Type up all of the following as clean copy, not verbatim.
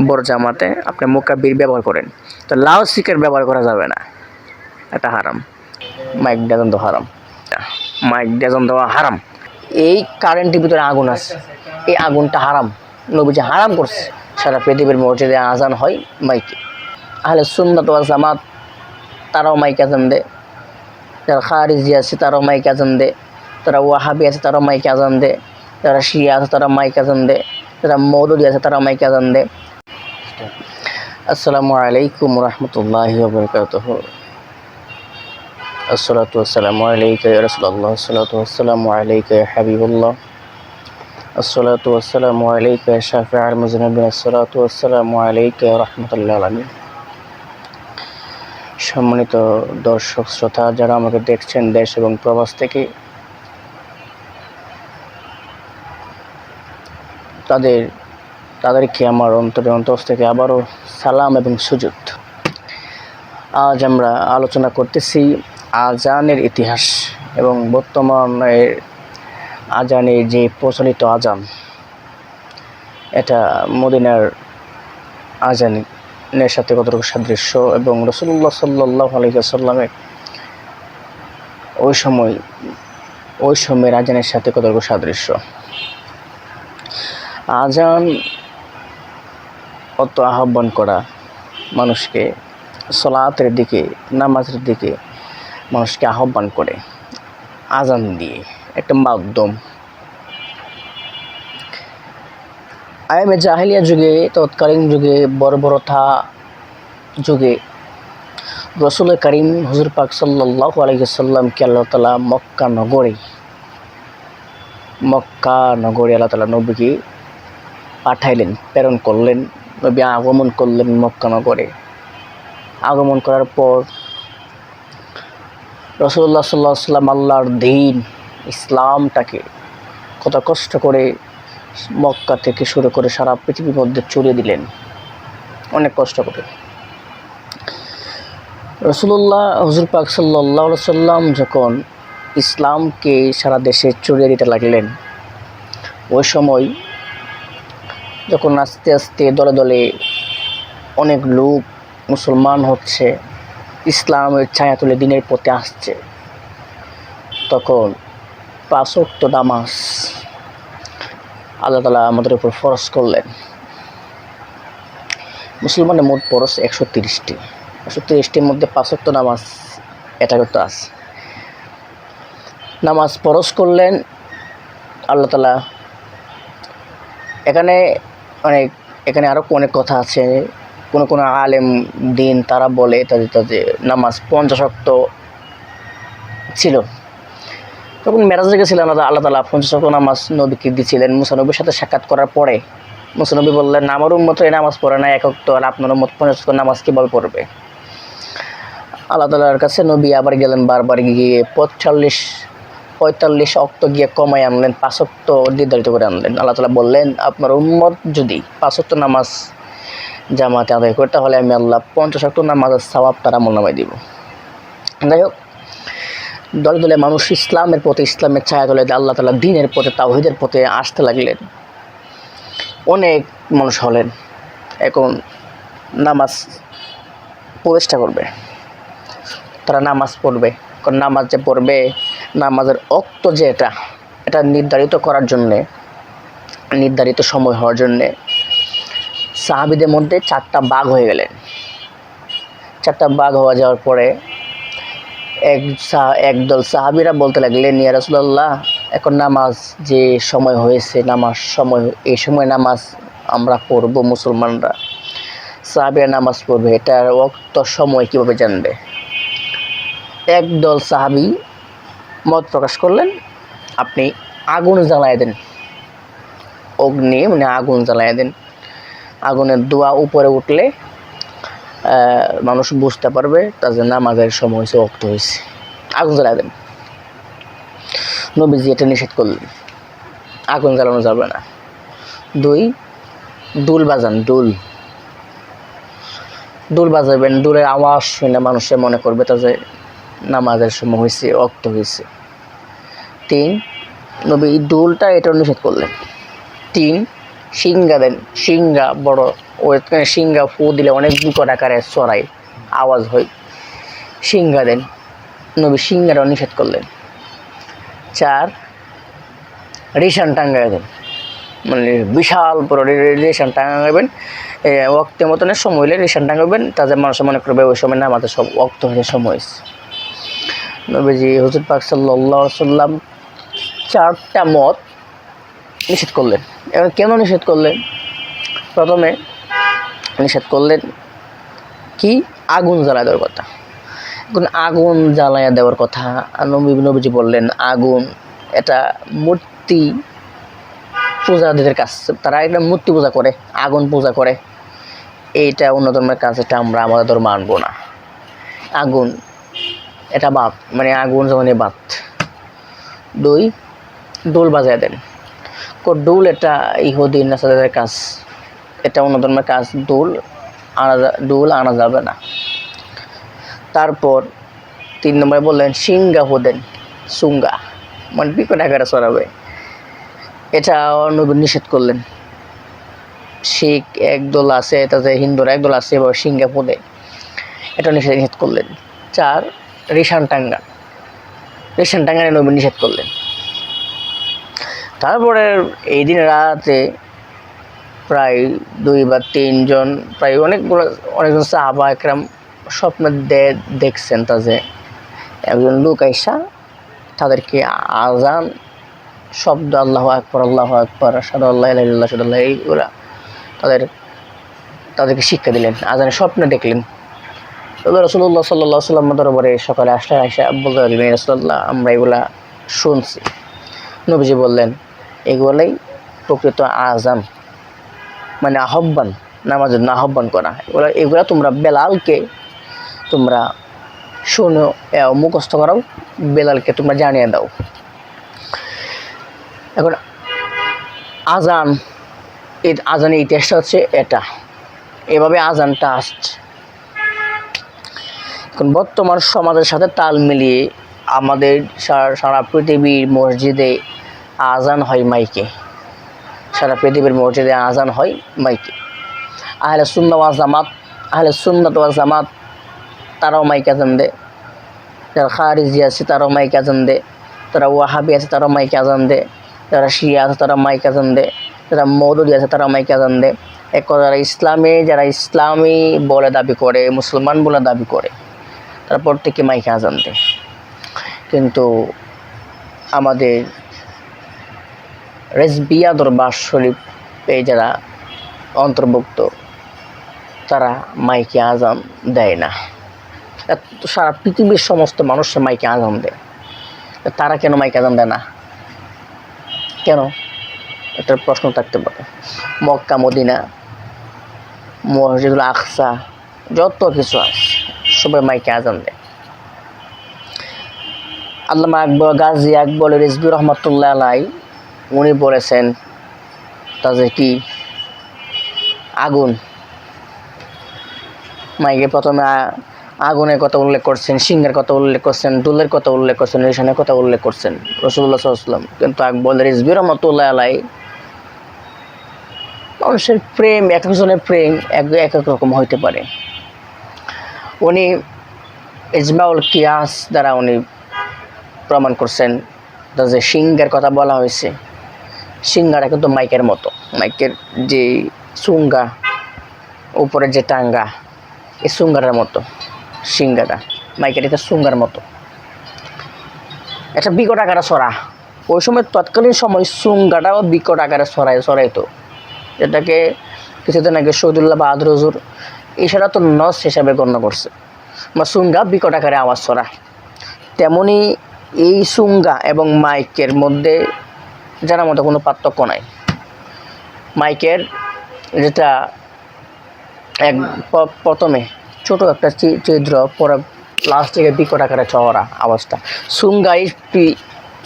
বড় জামাতে আপনি মুকাব্বির ব্যবহার করেন, তো লাউড স্পিকার ব্যবহার করা যাবে না, এটা হারাম। মাইক ডাজন দেওয়া হারাম, মাইক ডাজন দেওয়া হারাম। এই কারেন্টের ভিতরে আগুন আছে, এই আগুনটা হারাম, নবীজি হারাম করছে। সারা পৃথিবীর মসজিদে আজান হয় মাইকে, আহলে সুন্নাত ওয়াল জামাত তারাও মাইক আজান দেয়, যারা খারিজি আছে তারাও মাইক আজান দেয়, যারা ওয়াহাবি আছে তারাও মাইক আজান দেয়, যারা শিয়া আছে তারা মাইক আজান দেয়, যারা মৌদুদি আছে তারা মাইক আজান দেয়। আসসালামু আলাইকুম রহমতুল্লাহি ওয়া বারাকাতুহু। আসসালাতু ওয়াসসালামু আলাইকা ইয়া রাসূলুল্লাহ, আসসালাতু ওয়াসসালামু আলাইকা ইয়া হাবিবাল্লাহ, আসসালাতু ওয়াসসালামু আলাইকা ইয়া শাফিউল মুযনিবিন, আসসালাতু ওয়াসসালামু আলাইকা ইয়া রাহমাতুল লিল আলামিন। সম্মানিত দর্শক শ্রোতা যারা আমাকে দেখছেন দেশ এবং প্রবাস থেকে, তাদেরকে আমার অন্তরের অন্তর থেকে আবারও সালাম এবং সুজুদ। আজ আমরা আলোচনা করতেছি আজানের ইতিহাস এবং বর্তমানের আজানের যে প্রচলিত আজান, এটা মদিনার আজানের সাথে কতটুকু সাদৃশ্য এবং রাসূলুল্লাহ সাল্লাল্লাহু আলাইহি ওয়াসাল্লামের ওই সময়ের আজানের সাথে কতটুকু সাদৃশ্য। আজান অত আহ্বান করা মানুষকে সালাতের দিকে, নামাজের দিকে মানুষকে আহ্বান করে আজান দিয়ে, একটা মাধ্যম। আয়ামে জাহেলিয়া যুগে, তৎকালীন যুগে, বর্বরতা যুগে রাসূল করিম হুজুর পাক সাল্লাল্লাহু আলাইহি ওয়াসাল্লামকে আল্লাহ তাআলা মক্কা নগরে আল্লাহ তাআলা নবীকে পাঠাইলেন, প্রেরণ করলেন। নবী আগমন করলেন মক্কা নগরে। আগমন করার পর রাসূলুল্লাহ সাল্লাল্লাহু আলাইহি ওয়াসাল্লাম আল্লাহর দ্বীন ইসলামটাকে কত কষ্ট করে মক্কা থেকে শুরু করে সারা পৃথিবীর মধ্যে ছড়িয়ে দিলেন, অনেক কষ্ট করে। রাসূলুল্লাহ হুজুর পাক সাল্লাল্লাহু আলাইহি ওয়াসাল্লাম যখন ইসলামকে সারা দেশে ছড়িয়ে দিতে লাগলেন, ওই সময় যখন আস্তে আস্তে দলে দলে অনেক লোক মুসলমান হচ্ছে, ইসলামের ছায়া তুলে দিনের পথে আসছে, তখন 5 ওয়াক্ত নামাজ আল্লাহ তাআলা আমাদের উপর ফরজ করলেন। মুসলমানের মোট ফরজ 130টি, 130টির মধ্যে 5 ওয়াক্ত নামাজ এটা করতে আছে। নামাজ ফরজ করলেন আল্লাহ তাআলা। এখানে আরও অনেক কথা আছে। কোনো আলেম দিন তারা বলে তাদের নামাজ 50 ওয়াক্ত ছিল। তখন মেরাজে গেছিলেন আল্লাহ তাআলা 50 ওয়াক্ত নামাজ নবীকে দিয়েছিলেন। মুসা নবীর সাথে সাক্ষাৎ করার পরে মুসা নবী বললেন, আমার উম্মত এই নামাজ পড়ে না 1 ওয়াক্ত, আর আপনার উম্মত 50 ওয়াক্ত নামাজ কীভাবে পড়বে? আল্লাহ তাআলার কাছে নবী আবার গেলেন, বারবার গিয়ে 45 ওয়াক্ত গিয়ে কমাই আনলেন, 5 ওয়াক্ত নির্ধারিত করে আনলেন। আল্লাহ তাআলা বললেন, আপনার উম্মত যদি 5 ওয়াক্ত নামাজ জামাতে আদায় করে, তাহলে আমি আল্লাহ 50 ওয়াক্ত নামাজের সওয়াব তার আমলনামায় দিব। যাই হোক, দলে দলে মানুষ ইসলামের পথে, ইসলামের ছায়া তলে আল্লাহ তাআলা দ্বীনের পথে, তাওহীদের পথে আসতে লাগলেন। অনেক মানুষ হলেন। এখন নামাজ প্রতিষ্ঠা করবে, তারা নামাজ পড়বে। কারণ নামাজ যে পড়বে, নামাজের ওয়াক্ত যে এটা নির্ধারিত করার জন্যে, নির্ধারিত সময় হওয়ার জন্যে সাহাবীদের মধ্যে 4টা ভাগ হয়ে গেলেন। 4টা ভাগ হয়ে যাওয়ার পরে একদল সাহাবীরা বলতে লাগলেন, ইয়া রাসূলুল্লাহ, এখন নামাজ যে সময় হয়েছে, এই সময় নামাজ আমরা পড়ব, মুসলমানরা সাহাবীরা নামাজ পড়বে, এটার ওয়াক্ত সময় কীভাবে জানবে? একদল সাহাবী মত প্রকাশ করলেন, আপনি আগুন জ্বালায় দেন, অগ্নি মানে আগুন জ্বালায় দেন। আগুনের ধোঁয়া উপরে উঠলে মানুষ বুঝতে পারবে তাদের নামাজের সময় হয়েছে, ওয়াক্ত হয়েছে, আগুন জ্বালায় দেন। নবীজি এটা নিষেধ করলেন, আগুন জ্বালানো যাবে না। 2, দুল বাজান, দুল বাজাবেন, দুলের আওয়াজ শুনে মানুষে মনে করবে তাদের নামাজের সময় হয়েছে, ওয়াক্ত হয়েছে। 3, নবী দুলটা এটাও নিষেধ করলেন। 3, সিংহা দেন, সিংহা বড় ওইখানে সিংহা ফু দিলে অনেক বিকট আকারে চড়াই আওয়াজ হয়, সিংহা দেন। নবী সিংহাটাও নিষেধ করলেন। 4 রেশান টাঙ্গাই দেন, মানে বিশাল বড় রেশান টাঙাবেন। ওয়াক্তের মতনের সময় হলে রেশান টাঙাবেন, তাদের মানুষ মনে করবে ওই সময় না আমাদের সব ওয়াক্ত হয়ে সময়। নবীজি হুজুর পাক সাল্লাল্লাহু আলাইহি সাল্লাম 4টা মত নিষেধ করলেন। এবার কেন নিষেধ করলেন? প্রথমে নিষেধ করলেন কি, আগুন জ্বালায় দেওয়ার কথা। এখন আগুন জ্বালায়া দেওয়ার কথা নবীজি বললেন, আগুন এটা মূর্তি পূজাদের কাজ, তারা একটা মূর্তি পূজা করে, আগুন পূজা করে, এইটা অন্য ধর্মের কাজ, এটা আমরা আমাদের ধর্ম মানবো না। আগুন এটা বাত, মানে আগুন যেমন বাত। 2 ডোল বাজায় দেন। ডোল এটা ইহুদি নাসারাদের কাজ, এটা অন্য ধর্মের কাজ, ডোল আনা যাবে না। তারপর 3 নম্বরে বললেন সিংহা দেন, সুঙ্গা মানে বিকট আকারে চড়াবে, এটা নবী নিষেধ করলেন। শিখ একদল আছে, তাতে হিন্দুরা একদল আছে এবার সিংহা পদে, এটা নিষেধ করলেন। 4 রেশান টাঙ্গানে নবী নিষেধ করলেন। তারপরে এই দিন রাতে প্রায় 2 বা 3 জন, প্রায় অনেকজন সাহাবা একরাম স্বপ্নে দেখছেন তাতে একজন লোক আইসা তাদেরকে আজান শব্দ আল্লাহু আকবার আশহাদু আল্লা ইলাহা ইল্লাল্লাহ আশহাদু আল্লা এইগুলা তাদেরকে শিক্ষা দিলেন, আজানের স্বপ্নে দেখলেন। রাসূলুল্লাহ সাল্লাল্লাহু আলাইহি ওয়াসাল্লাম দরবারে সকালে আসলেন, আইসা বলতে লাগলেন, রাসূলুল্লাহ আমরা এগুলা শুনছি। নবীজি বললেন এগুলাই প্রকৃত আজান, মানে আহ্বান, নামাজের না আহ্বান করা। এগুলা তোমরা বেলালকে তোমরা শোনো, মুখস্থ করাও, বেলালকে তোমরা জানিয়ে দাও। এখন আজানের ইতিহাসটা হচ্ছে এটা, এভাবে আজানটা আসছে। এখন বর্তমান সমাজের সাথে তাল মিলিয়ে আমাদের সারা পৃথিবীর মসজিদে আজান হয় মাইকে, সারা পৃথিবীর মসজিদে আজান হয় মাইকে। আহলে সুন্নাত ওয়াল জামাত তারাও মাইকে আজান দেয়, যারা খারিজি আছে তারাও মাইকে আজান দেয়, যারা ওয়াহাবি আছে তারাও মাইকে আজান দেয়, যারা শিয়া আছে তারা মাইকে আজান দেয়, যারা মওদুদি আছে তারা মাইকে আজান দেয়। যারা ইসলামী বলে দাবি করে, মুসলমান বলে দাবি করে, তারা প্রত্যেকে মাইকে আজান দেয়। কিন্তু আমাদের রেজবিয়া দরবার শরীফে যারা অন্তর্ভুক্ত তারা মাইকে আজান দেয় না। সারা পৃথিবীর সমস্ত মানুষ মাইকে আজান দেয়, তারা কেন মাইকে আজান দেয় না? কেন? এটার প্রশ্ন থাকতে পারে। মক্কা মদিনা মসজিদুল আকসা যত কিছু আছে সবাই মাইকে আজান দেয়। আল্লামা গাজী আকবর রিজভী রহমতুল্লাহ আলাই উনি বলেছেন তাদের কি আগুন, মাইকে প্রথমে আগুনের কথা উল্লেখ করছেন, সিংহের কথা উল্লেখ করছেন, ডুলের কথা উল্লেখ করছেন, রেশানের কথা উল্লেখ করছেন রাসূলুল্লাহ সাল্লাল্লাহু আলাইহি ওয়াসাল্লাম। কিন্তু আকবর রিজভী রহমতুল্লাহ আলাই মানুষের প্রেম, এক একজনের প্রেম এক এক রকম হইতে পারে। উনি ইজমাউল কিয়াস দ্বারা উনি প্রমাণ করছেন যে সিংহের কথা বলা হয়েছে, সিংহাটা কিন্তু মাইকের মতো, মাইকের যে সুঙ্গা উপরে যে টাঙ্গা, এই সুঙ্গাটার মতো সিংহাটা, মাইকের এটা সুঙ্গার মতো, একটা বিকট আকারে ছড়া। ওই সময় তৎকালীন সময় সুঙ্গাটাও বিকট আকারে ছড়াইতো, যেটাকে কিছুদিন আগে শহীদুল্লাহ বাহাদুর হুজুর ইশারা তো নস হিসাবে গণ্য করছে, বা সুঙ্গা বিকট আকারে আওয়াজ ছড়া। তেমনি এই সুঙ্গা এবং মাইকের মধ্যে জানার মতো কোনো পার্থক্য নাই। মাইকের যেটা প্রথমে ছোট একটা ছিদ্র, পরে লাস্ট থেকে বিকট আকারে চওড়া আওয়াজটা। সুঙ্গাই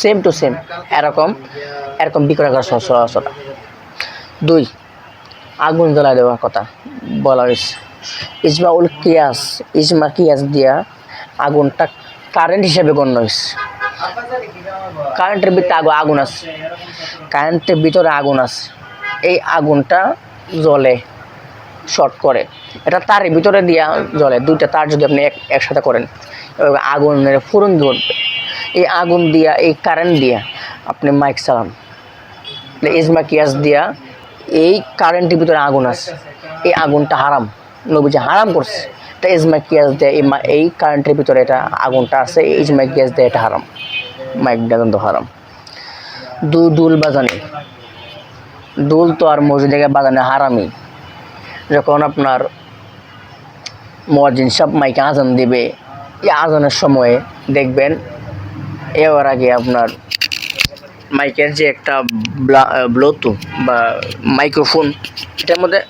সেম টু সেম এরকম বিকট আকারে ছড়া। 2 আগুন জ্বালায় দেওয়ার কথা বলা হয়েছে। ইজমা কিয়াস দিয়া আগুনটা কারেন্ট হিসেবে গণ্য হয়েছে। কারেন্টের ভিতরে আগুন আছে, কারেন্টের ভিতরে আগুন আছে, এই আগুনটা জ্বলে শর্ট করে, এটা তারের ভিতরে দিয়া জ্বলে। দুইটা তার যদি আপনি একসাথে করেন, আগুনের ফুরন ধরবে। এই আগুন দিয়া, এই কারেন্ট দিয়া আপনি মাইক চালান, ইজমা কিয়াস দিয়া এই কারেন্টের ভিতরে আগুন আছে, এই আগুনটা হারাম, নবীজি হারাম করছে। এটা ইজমা কিয়াস দেয়, এই কারেন্টের ভিতরে এটা আগুনটা আছে, ইজমা কিয়াস দেয়, এটা হারাম, মাইকটা কিন্তু হারাম। দুল বাজানি, দুল তো আর মসজিদে বাজানো হারামই। যখন আপনার মুয়াজ্জিন সাহেব মাইকে আজান দিবে, এই আজানের সময়ে দেখবেন এর আগে আপনার মাইকের যে একটা ব্লুটুথ বা মাইক্রোফোন, এটার মধ্যে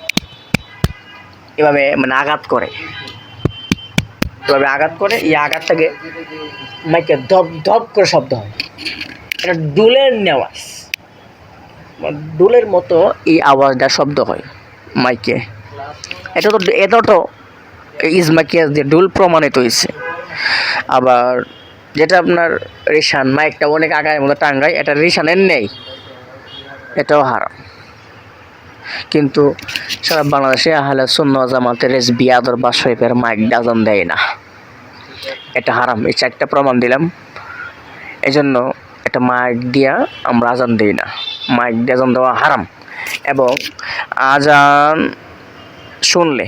এভাবে মানে আঘাত করে, এই আঘাতটাকে মাইকে ধপ ধপ করে শব্দ হয়। এটা ডুলের নেওয়াজ, ডুলের মতো এই আওয়াজটা শব্দ হয় মাইকে। এটা তো ইজমা কিয়াস দিয়ে ডুল প্রমাণিত হয়েছে। আবার যেটা আপনার রিশান, মাইকটা অনেক আগায়ের মধ্যে টাঙ্গায়, এটা রিশানের নেই, এটাও হারাম। কিন্তু সারা বাংলাদেশে আহলে সুন্নাত জামাতের রেজবি আদরবাস শরীফের মাইক আজান দেয় না, এটা হারাম। এই 4টা প্রমাণ দিলাম। এই জন্য এটা মাইক দিয়া আমরা আজান দিই না, মাইক দিয়ে আজান দেওয়া হারাম। এবং আজান শুনলে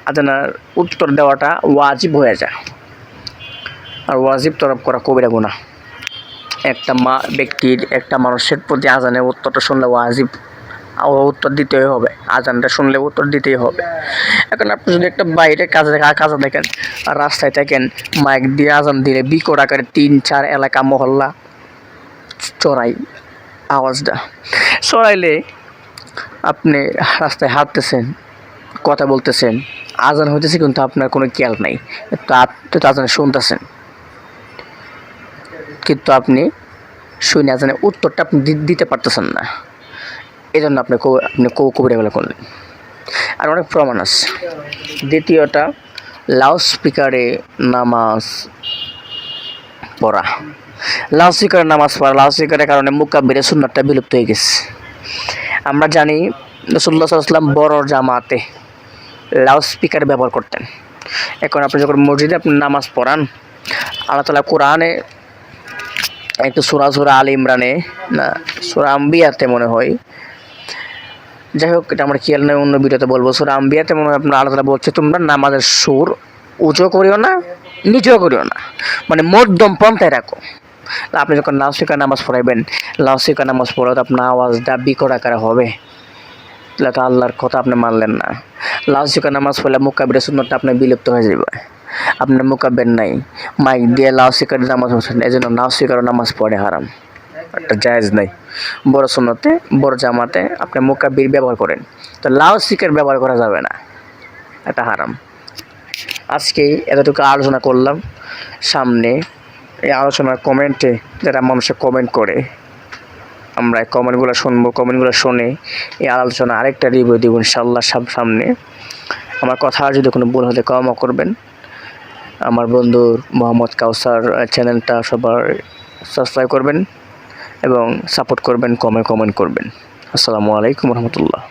আজানের উত্তর দেওয়াটা ওয়াজিব হয়ে যায়, আর ওয়াজিব তরফ করা কবিরা গুনাহ। একটা ব্যক্তির, একটা মানুষের প্রতি আজানের উত্তরটা শুনলে ওয়াজিব, উত্তর দিতেই হবে, আজানটা শুনলে উত্তর দিতেই হবে। এখন আপনি যদি একটা বাইরে কাজে দেখেন আর রাস্তায় থাকেন, মাইক দিয়ে আজান দিলে বিকট আকারে 3-4 এলাকা মহল্লা চড়াই, আওয়াজটা চড়াইলে আপনি রাস্তায় হাঁটতেছেন, কথা বলতেছেন, আজান হইতেছে কিন্তু আপনার কোনো খেয়াল নাই, তো আপনি তো আজান শুনতেছেন কিন্তু আপনি শুনে আজানের উত্তরটা আপনি দিতে পারতেছেন না, এই জন্য আপনি কবিরাগুলো করলেন। আর অনেক প্রমাণ আছে। দ্বিতীয়টা, লাউড স্পিকারে নামাজ পড়া। লাউড স্পিকারের কারণে মুকাব্বিরের সুন্নাতটা বিলুপ্ত হয়ে গেছে। আমরা জানি রাসূলুল্লাহ সাল্লাল্লাহু আলাইহি ওয়াসাল্লাম বড় জামাতে লাউড স্পিকার ব্যবহার করতেন। এখন আপনি যখন মসজিদে আপনি নামাজ পড়ান, আল্লাহ তাআলা কোরআনে একটু সূরা আলে ইমরানে না সূরা আম্বিয়াতে মনে হয়, যাই হোক এটা আমার খেয়াল নেই, অন্য ভিডিওতে বলবো। সূরা আম্বিয়াতে মনে হয় আপনার আল্লাহ তাআলা বলছে, তোমরা নামাজের সুর উঁচু করিও না, নিচু করিও না, মানে মধ্যম পন্থায় রাখো। আপনি যখন লাউডস্পিকার নামাজ পড়াইবেন, লাউডস্পিকার নামাজ পড়াতে আপনার আওয়াজটা বিকট আকারে হবে, তাহলে তো আল্লাহর কথা আপনি মানলেন না। লাউডস্পিকার নামাজ পড়লে মুকাব্বিরের সুন্নাতটা আপনার বিলুপ্ত হয়ে যাবে, আপনার মুকাব্বির নাই, মাইক দিয়ে লাউডস্পিকার নামাজ পড়ছেন, এই জন্য লাউডস্পিকারও নামাজ পড়ে হারাম, একটা জায়েজ নাই। বড় সুন্নতে, বড় জামাতে আপনি মুকাব্বির ব্যবহার করেন, তো লাউডস্পিকার ব্যবহার করা যাবে না, এটা হারাম। আজকে এতটুকু আলোচনা করলাম। সামনে এই আলোচনার কমেন্টে যারা মানুষে কমেন্ট করে, আমরা এই কমেন্টগুলো শুনবো, কমেন্টগুলো শুনে এই আলোচনা আরেকটা রিভিউ দিব ইনশাআল্লাহ সামনে। আমার কথা যদি কোনো ভুল হলে ক্ষমা করবেন। আমার বন্ধুর মোহাম্মদ কাউসার চ্যানেলটা সবার সাবস্ক্রাইব করবেন এবং সাপোর্ট করবেন, কমেন্ট করবেন। আসসালামু আলাইকুম রহমতুল্লাহ।